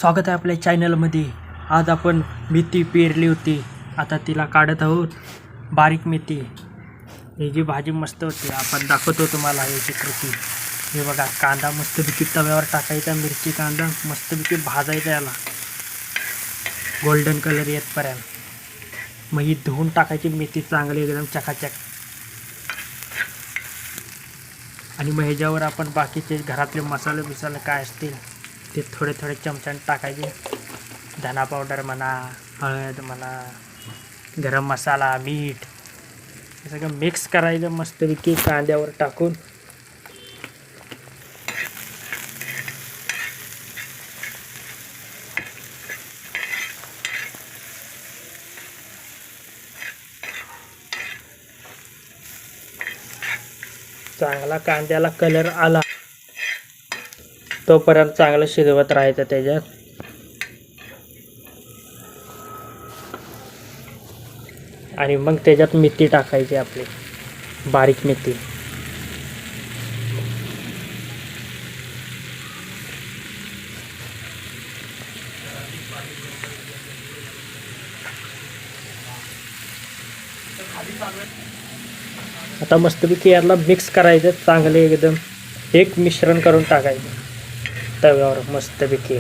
स्वागत आहे आपल्या चॅनलमध्ये। आज आपण मेथी पेरली होती, आता तिला काढत आहोत। बारीक मेथी, ही जी भाजी मस्त होती, आपण दाखवतो तुम्हाला याची कृती। हे बघा, कांदा मस्तपैकी तव्यावर टाकायचा, मिरची कांदा मस्तपैकी भाजायचा, याला गोल्डन कलर येतपर्यंत। मग ही धुवून टाकायची मेथी चांगली एकदम चकाचक। आणि मग ह्याच्यावर आपण बाकीचे घरातले मसाले काय असतील ते थोडे थोडे चमच्याने टाकायचे। धना पावडर म्हणा, हळद म्हणा, गरम मसाला, मीठ, हे सगळं मिक्स करायचं मस्तपैकी कांद्यावर टाकून। चांगला कांद्याला कलर आला तोपर्यंत चांगलं शिजवत राहायचं त्याच्यात। आणि मग त्याच्यात मेथी टाकायची, आपली बारीक मेथी। आता मस्तपैकी याला मिक्स करायचं चांगले एकदम, एक मिश्रण करून टाकायचं तव्यावर मस्तपैकी।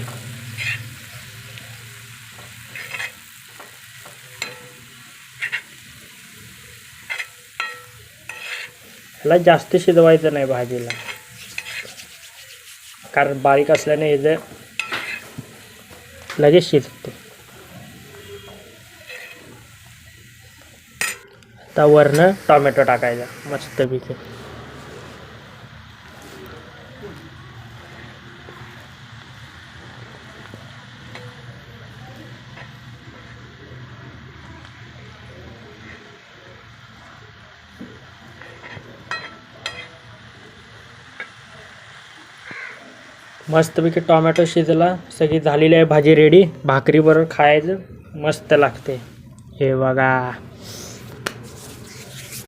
ह्याला जास्त शिजवायचं नाही भाजीला, कारण बारीक असल्याने हे लगेच शिजते। आता वरनं टोमॅटो टाकायचा मस्तपैकी। मस्तपैकी टोमॅटो शिजला, सगळी झालेली आहे भाजी रेडी। भाकरीबरोबर खायचं मस्त लागते। हे बघा।